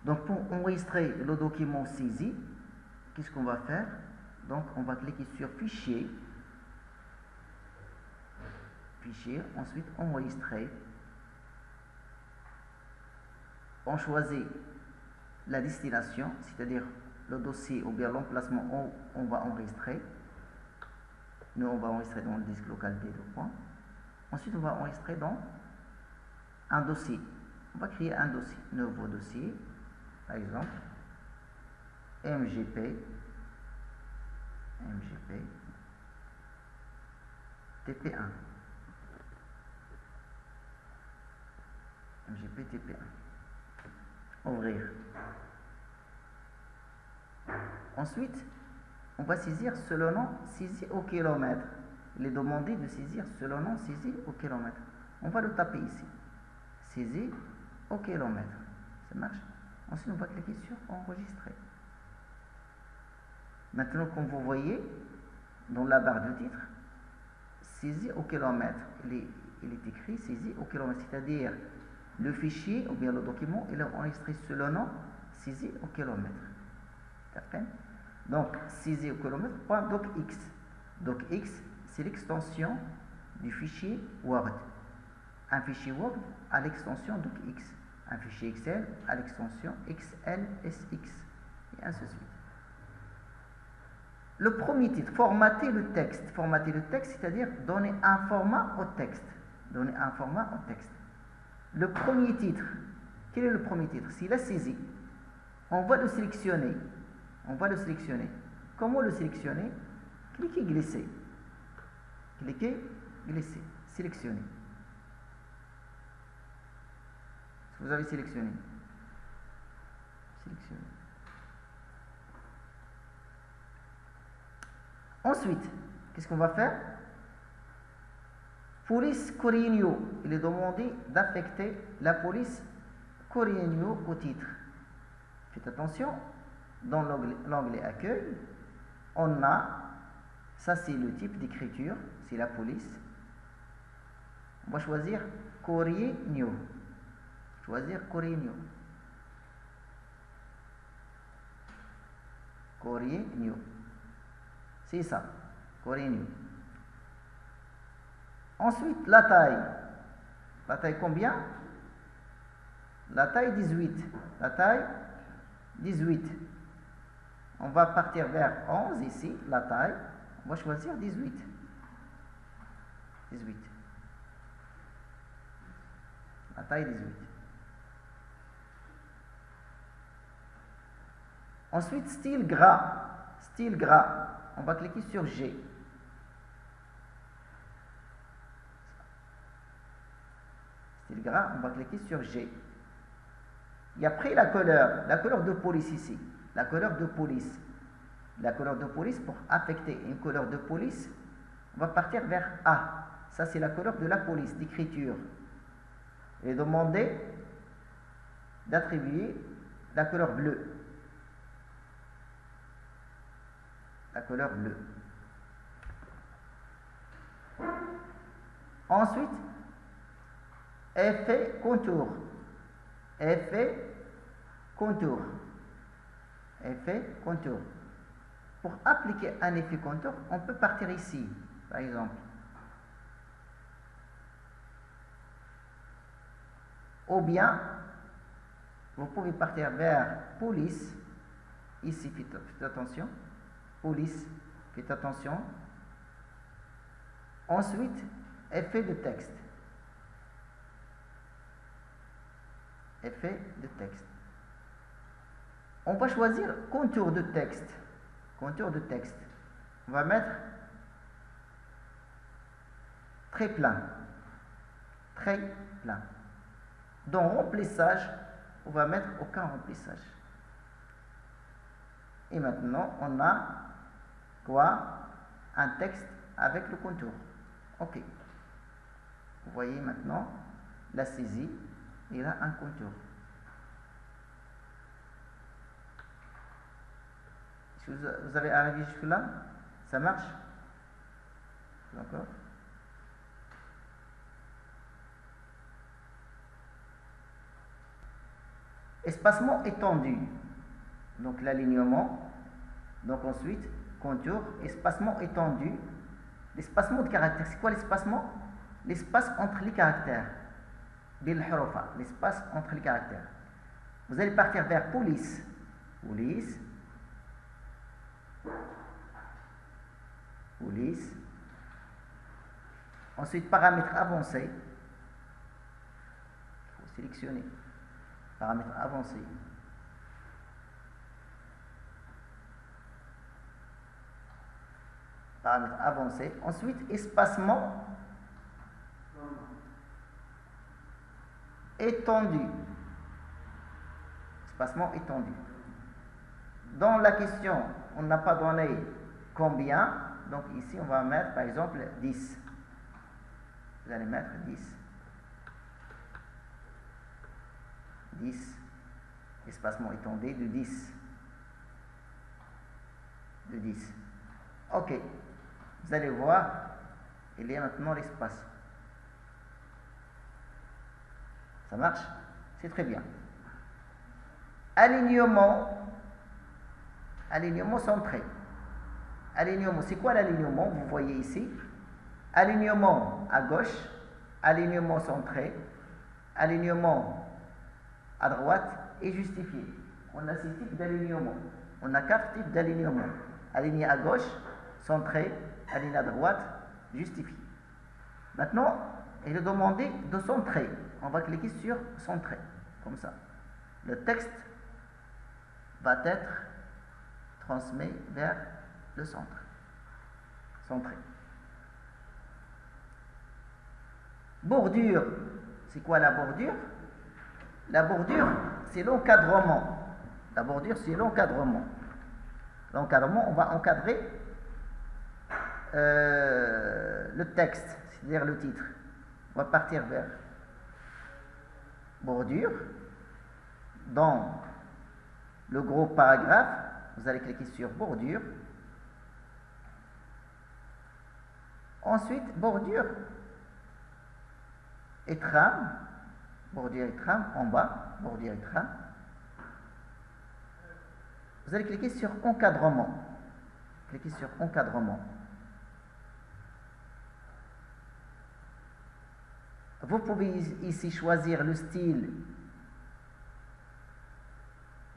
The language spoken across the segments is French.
Donc pour enregistrer le document saisi, qu'est-ce qu'on va faire? Donc on va cliquer sur Fichier, Fichier, ensuite Enregistrer. On choisit la destination, c'est-à-dire le dossier ou bien l'emplacement où on va enregistrer. Nous, on va enregistrer dans le disque local D2. Ensuite, on va enregistrer dans un dossier. On va créer un dossier, nouveau dossier, par exemple, MGP, TP1. MGP TP1. Ouvrir. Ensuite, on va saisir selon nom saisi au kilomètre. Il est demandé de saisir selon nom saisi au kilomètre. On va le taper ici. Saisi au kilomètre. Ça marche? Ensuite, on va cliquer sur Enregistrer. Maintenant, comme vous voyez, dans la barre de titre, saisi au kilomètre. Il est écrit saisi au kilomètre, c'est-à-dire le fichier ou bien le document, il est enregistré selon nom saisi au kilomètre. Donc, saisi au kilomètre, .docx. Docx, c'est l'extension du fichier Word. Un fichier Word à l'extension docx. Un fichier Excel à l'extension XLSX. Et ainsi de suite. Le premier titre, formater le texte. Formater le texte, c'est-à-dire donner un format au texte. Donner un format au texte. Le premier titre, quel est le premier titre? S'il a saisi, on va le sélectionner. On va le sélectionner. Comment le sélectionner? Cliquez glisser. Cliquez glisser. Sélectionner. Vous avez sélectionné. Sélectionner. Ensuite, qu'est-ce qu'on va faire? Police Corigno. Il est demandé d'affecter la police Corigno au titre. Faites attention, dans l'onglet Accueil, on a, ça c'est le type d'écriture, c'est la police. On va choisir Corigno. Choisir Corigno. Corigno. C'est ça, Corigno. Ensuite, la taille. La taille combien? La taille 18. La taille 18. On va partir vers 11 ici, la taille. On va choisir 18. 18. La taille 18. Ensuite, style gras. Style gras. On va cliquer sur G. Style gras, on va cliquer sur G. Et après la couleur de police ici. La couleur de police. La couleur de police, pour affecter une couleur de police, on va partir vers A. Ça, c'est la couleur de la police, d'écriture. Et demander d'attribuer la couleur bleue. La couleur bleue. Ensuite, effet contour. Effet contour. Effet contour. Pour appliquer un effet contour, on peut partir ici, par exemple. Ou bien, vous pouvez partir vers police. Ici, faites attention. Police, faites attention. Ensuite, effet de texte. Effet de texte. On va choisir contour de texte. Contour de texte. On va mettre très plein. Très plein. Dans remplissage, on va mettre aucun remplissage. Et maintenant, on a quoi? Un texte avec le contour. OK. Vous voyez maintenant la saisie. Il a un contour. Si vous avez arrivé jusque-là, ça marche? D'accord? espacement étendu. Donc l'alignement. Donc ensuite, contour, espacement étendu. L'espacement de caractères. C'est quoi l'espacement? L'espace entre les caractères. L'espace entre les caractères. Vous allez partir vers police. Police. Police. Ensuite, paramètres avancés. Il faut sélectionner. Paramètres avancés. Paramètres avancés. Ensuite, espacement étendu. Espacement étendu. Dans la question, on n'a pas donné combien. Donc ici, on va mettre par exemple 10. Vous allez mettre 10. 10. Espacement étendu de 10. De 10. Ok. Vous allez voir, il y a maintenant l'espace. Ça marche? C'est très bien. Alignement. Alignement centré. Alignement, c'est quoi l'alignement? Vous voyez ici. Alignement à gauche, alignement centré, alignement à droite et justifié. On a 6 types d'alignement. On a 4 types d'alignement. Aligné à gauche, centré, aligné à droite, justifié. Maintenant, il est demandé de centrer. On va cliquer sur centrer, comme ça. Le texte va être transmis vers le centre. Centré. Bordure. C'est quoi la bordure? La bordure, c'est l'encadrement. La bordure, c'est l'encadrement. L'encadrement, on va encadrer le texte, c'est-à-dire le titre. On va partir vers bordure. Dans le gros paragraphe, vous allez cliquer sur bordure. Ensuite, bordure et trame. Bordure et trame en bas. Bordure et trame. Vous allez cliquer sur encadrement. Cliquez sur encadrement. Vous pouvez ici choisir le style.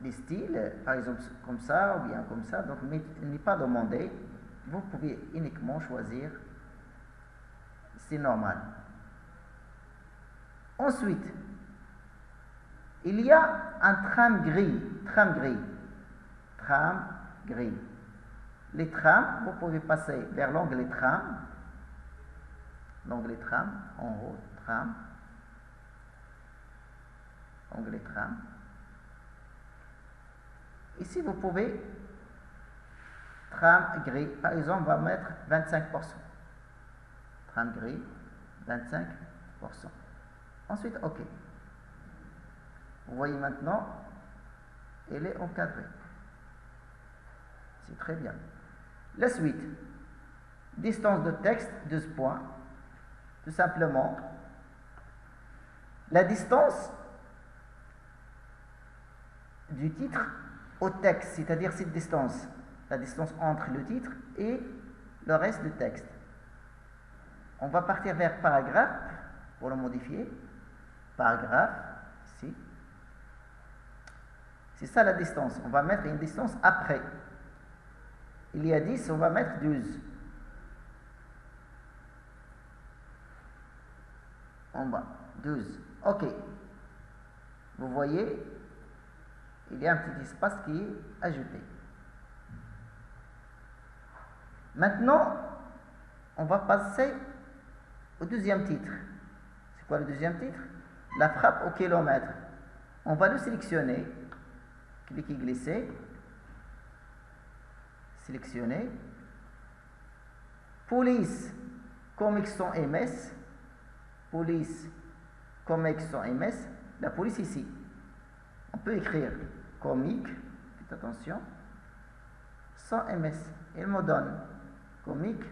Les styles, par exemple comme ça ou bien comme ça. Donc il n'est pas demandé. Vous pouvez uniquement choisir. C'est normal. Ensuite, il y a un trame gris. Trame gris. Trame gris. Les trames, vous pouvez passer vers l'onglet trame. L'onglet trame, en haut, trame. Onglet trame. Ici, vous pouvez trame gris. Par exemple, on va mettre 25%. Trame gris, 25%. Ensuite, OK. Vous voyez maintenant, elle est encadrée. C'est très bien. La suite. Distance de texte, 12 points. Tout simplement, la distance du titre au texte, c'est-à-dire cette distance, la distance entre le titre et le reste du texte. On va partir vers paragraphe pour le modifier. Paragraphe, ici. C'est ça la distance. On va mettre une distance après. Il y a 10, on va mettre 12. En bas, 12. OK. Vous voyez, il y a un petit espace qui est ajouté. Maintenant, on va passer au deuxième titre. C'est quoi le deuxième titre? La frappe au kilomètre. On va le sélectionner. Cliquez glisser. Sélectionner. Police comics sans MS. Police comics sans MS. La police ici. On peut écrire comique. Faites attention. Sans MS. Il me donne comique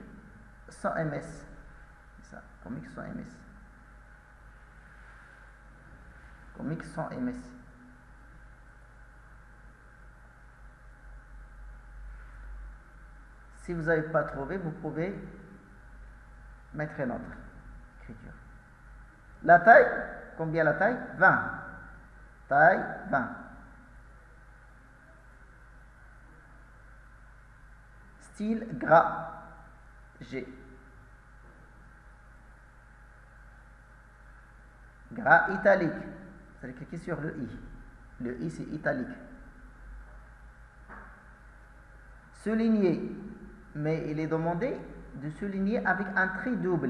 sans MS. C'est ça. Comique sans MS. Comique sans MS. Si vous n'avez pas trouvé, vous pouvez mettre une autre écriture. La taille, combien la taille? 20. Taille 20. Style gras, G. Gras italique. Vous allez cliquer sur le I. Le I, c'est italique. Souligné. Mais il est demandé de souligner avec un trait double.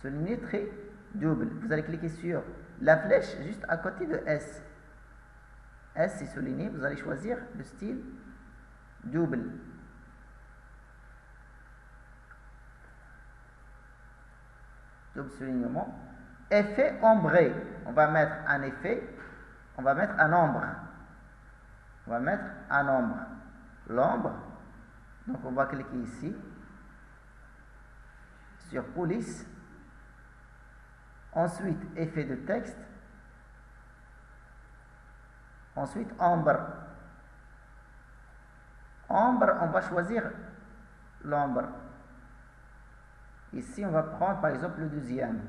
Souligner trait double. Vous allez cliquer sur la flèche juste à côté de S. S, c'est souligné. Vous allez choisir le style double. Double soulignement. Effet ombré. On va mettre un effet. On va mettre un ombre. On va mettre un ombre. L'ombre. Donc on va cliquer ici. Sur police. Ensuite, effet de texte. Ensuite, ombre. Ombre, on va choisir l'ombre. Ici, on va prendre par exemple le deuxième.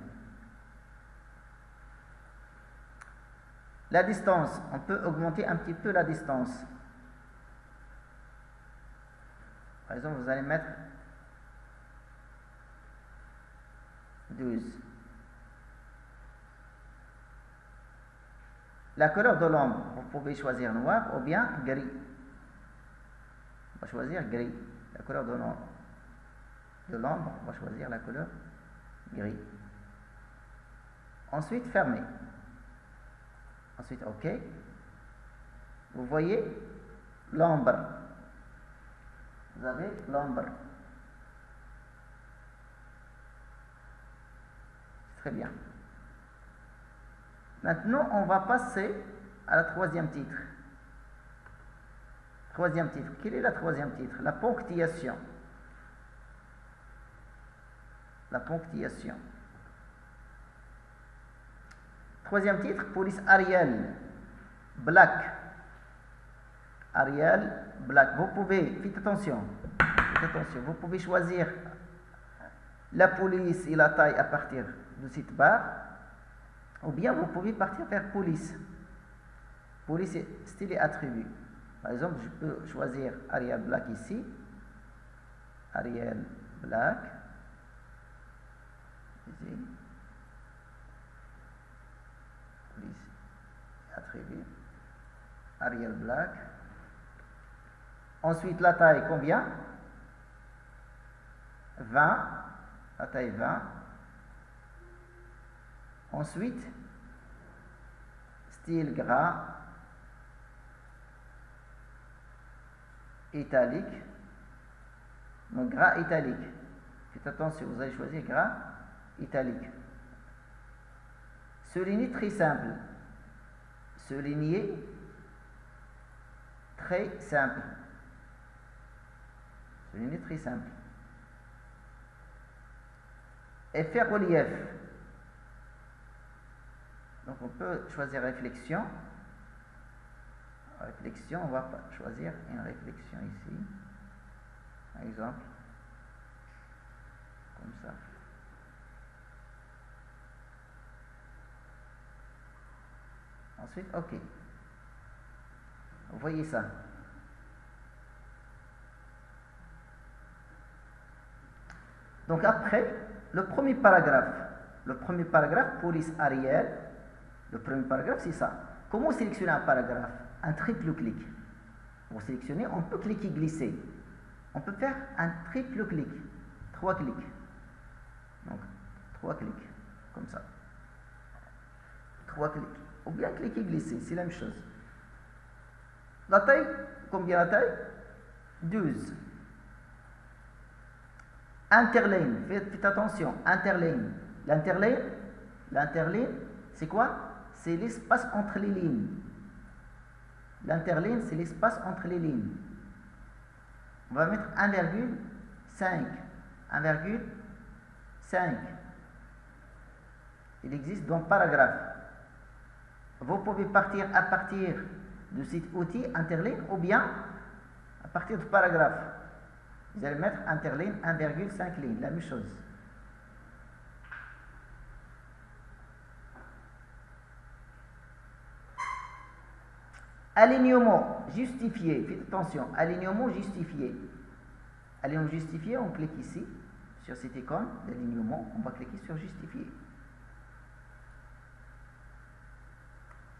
La distance, on peut augmenter un petit peu la distance. Par exemple, vous allez mettre 12. La couleur de l'ombre, vous pouvez choisir noir ou bien gris. On va choisir gris. La couleur de l'ombre, on va choisir la couleur gris. Ensuite, fermer. Ensuite, OK. Vous voyez l'ombre. Vous avez l'ombre. Très bien. Maintenant, on va passer à la troisième titre. Troisième titre. Quel est la troisième titre? La ponctuation. La ponctuation. Troisième titre, police Ariel Black. Ariel Black. Vous pouvez, faites attention, vous pouvez choisir la police et la taille à partir de cette barre, ou bien vous pouvez partir vers police. Police, style et attribut. Par exemple, je peux choisir Ariel Black ici. Ariel Black. Ici. Police et attribut. Ariel Black. Ensuite, la taille, combien? 20. La taille 20. Ensuite, style gras, italique. Donc, gras italique. Faites attention, vous allez choisir gras italique. Souligner très simple. Souligner très simple. Souligner très simple. Effet relief. Donc on peut choisir réflexion. Réflexion, on va choisir une réflexion ici. Par exemple. Comme ça. Ensuite, OK. Vous voyez ça. Donc après, le premier paragraphe, police Ariel, le premier paragraphe, c'est ça. Comment sélectionner un paragraphe? Un triple clic. Pour sélectionner, on peut cliquer glisser. On peut faire un triple clic. 3 clics. Donc, 3 clics. Comme ça. 3 clics. Ou bien cliquer glisser, c'est la même chose. La taille, combien la taille? 12. Interligne, faites attention, interligne. L'interligne, c'est quoi? C'est l'espace entre les lignes. L'interligne, c'est l'espace entre les lignes. On va mettre 1,5. 1,5. Il existe dans paragraphe. Vous pouvez partir à partir de cet outil interligne ou bien à partir de paragraphe. Vous allez mettre interligne 1,5 ligne, la même chose. Alignement justifié, faites attention, alignement justifié. Alignement justifié, on clique ici, sur cette icône d'alignement, on va cliquer sur justifier.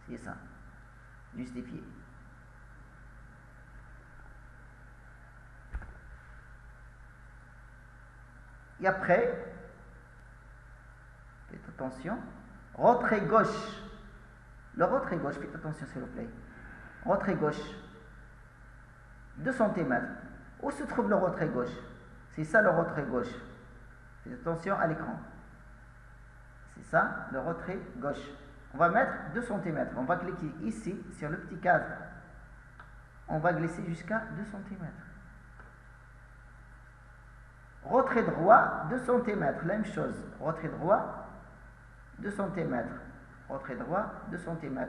C'est ça, justifier. Et après, faites attention, retrait gauche. Le retrait gauche, faites attention s'il vous plaît. Retrait gauche, 2 cm. Où se trouve le retrait gauche? C'est ça le retrait gauche. Faites attention à l'écran. C'est ça le retrait gauche. On va mettre 2 cm. On va cliquer ici sur le petit cadre. On va glisser jusqu'à 2 cm. Retrait droit, 2 cm. La même chose. Retrait droit, 2 cm. Retrait droit, 2 cm.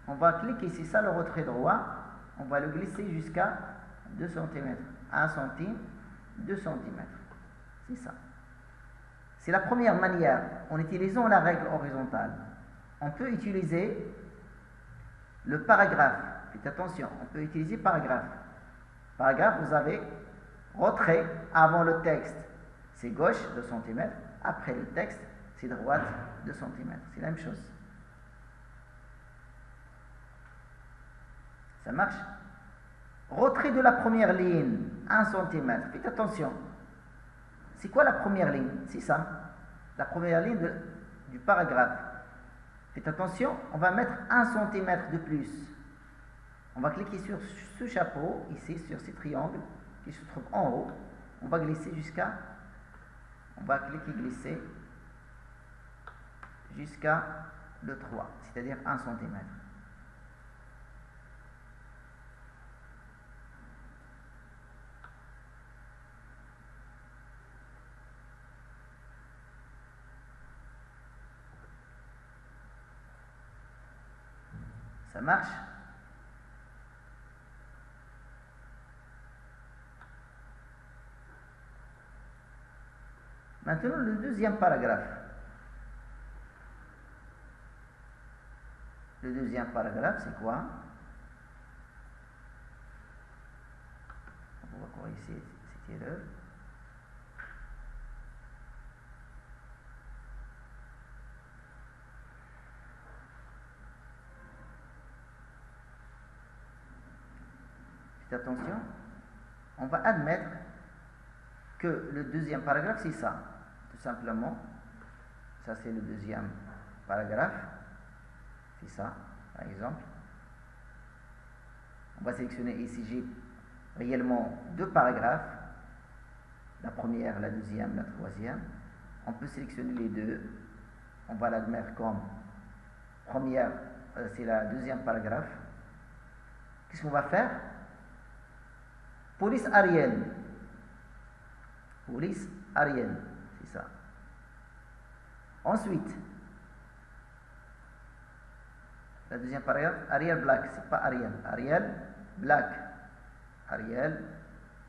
On va cliquer, c'est ça le retrait droit. On va le glisser jusqu'à 2 cm. 1 cm, 2 cm. C'est ça. C'est la première manière. En utilisant la règle horizontale, on peut utiliser le paragraphe. Faites attention, on peut utiliser paragraphe. Paragraphe, vous avez retrait avant le texte, c'est gauche, 2 cm. Après le texte, c'est droite, 2 cm. C'est la même chose. Ça marche? Retrait de la première ligne, 1 cm. Faites attention. C'est quoi la première ligne? C'est ça. La première ligne du paragraphe. Faites attention, on va mettre 1 cm de plus. On va cliquer sur ce chapeau, ici, sur ce triangle qui se trouve en haut. On va glisser jusqu'à... On va cliquer glisser jusqu'à le 3, c'est-à-dire 1 cm. Ça marche? Maintenant, le deuxième paragraphe. Le deuxième paragraphe, c'est quoi? On va corriger cette erreur. Faites attention. On va admettre que le deuxième paragraphe, c'est ça. Tout simplement. Ça, c'est le deuxième paragraphe. C'est ça, par exemple. On va sélectionner ici, j'ai réellement 2 paragraphes. La première, la deuxième, la troisième. On peut sélectionner les deux. On va l'admettre comme première, c'est la deuxième paragraphe. Qu'est-ce qu'on va faire? Police Ariel. Police Ariel, c'est ça. Ensuite, la deuxième paragraphe, Ariel Black, c'est pas Ariel. Ariel Black. Ariel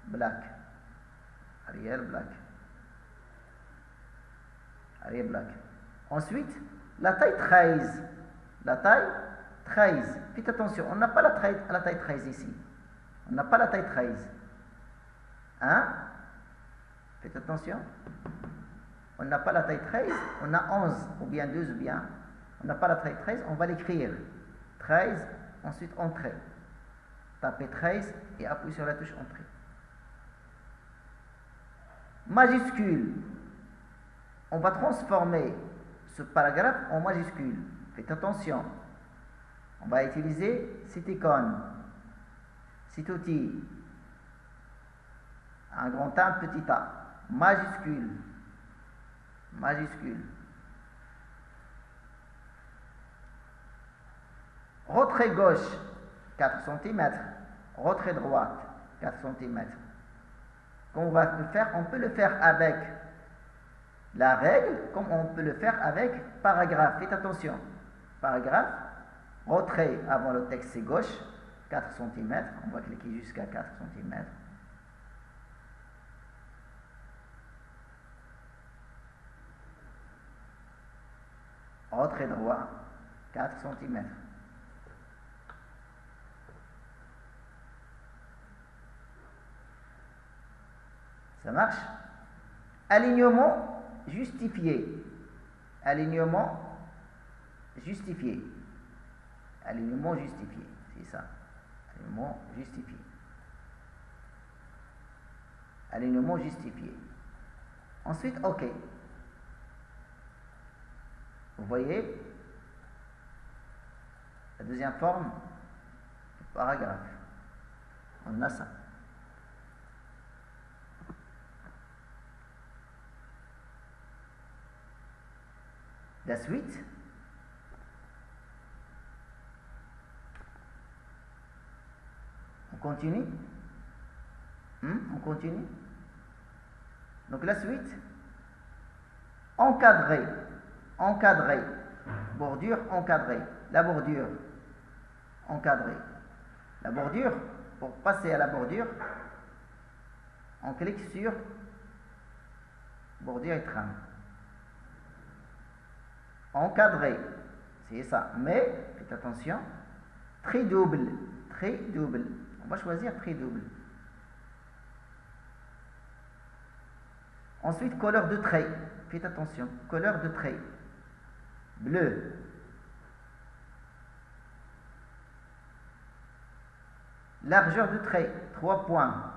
Black. Ariel Black. Ariel Black. Ensuite, la taille 13. La taille 13. Faites attention, on n'a pas la taille 13 ici. On n'a pas la taille 13. Hein? Faites attention. On n'a pas la taille 13, on a 11, ou bien 12, ou bien. On n'a pas la taille 13, on va l'écrire. 13, ensuite entrée. Tapez 13 et appuyez sur la touche entrée. Majuscule. On va transformer ce paragraphe en majuscule. Faites attention. On va utiliser cette icône, cet outil. Un grand A, un petit a. Majuscule. Majuscule. Retrait gauche, 4 cm. Retrait droite, 4 cm. Qu'on va le faire, on peut le faire avec la règle, comme on peut le faire avec paragraphe. Faites attention. Paragraphe, retrait avant le texte, c'est gauche, 4 cm. On va cliquer jusqu'à 4 cm. Retrait droit, 4 cm. Ça marche? Alignement justifié. Alignement justifié. Alignement justifié. C'est ça. Alignement justifié. Alignement justifié. Ensuite, OK. Vous voyez la deuxième forme du paragraphe. On a ça. La suite, on continue. On continue. Donc la suite, encadré, encadré, bordure encadrée, la bordure encadrée. La bordure, pour passer à la bordure, on clique sur bordure et trame. Encadré, c'est ça. Mais, faites attention, trait double, trait double. On va choisir trait double. Ensuite, couleur de trait. Faites attention, couleur de trait. Bleu. Largeur de trait, 3 points.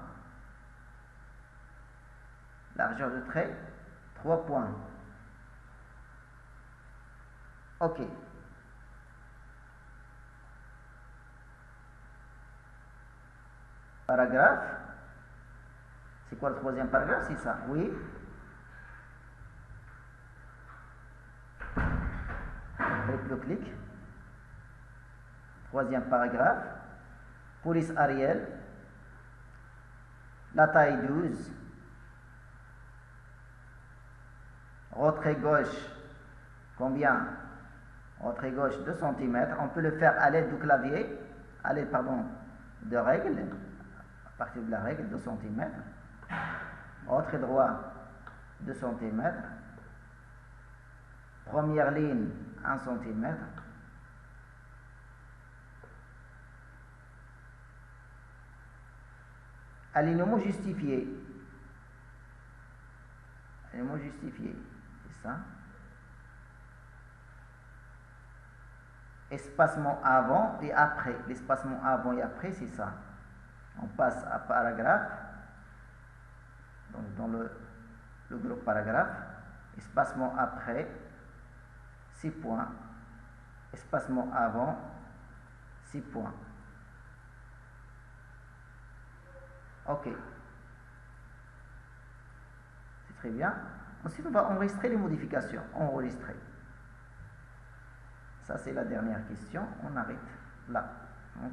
Largeur de trait, 3 points. OK. Paragraphe. C'est quoi le troisième paragraphe? C'est ça, oui. Avec le clic. Troisième paragraphe. Police Ariel. La taille 12. Retrait gauche. Combien? Retrait gauche 2 cm. On peut le faire à l'aide du clavier. À l'aide, pardon, de règle. À partir de la règle, 2 cm. Retrait droit 2 cm. Première ligne 1 cm. Alignement justifié. Alignement justifié. C'est ça. Espacement avant et après. L'espacement avant et après, c'est ça. On passe à paragraphe. Donc dans le groupe paragraphe. Espacement après, 6 points. Espacement avant, 6 points. OK. C'est très bien. Ensuite, on va enregistrer les modifications. Enregistrer. Ça, c'est la dernière question. On arrête là. Donc,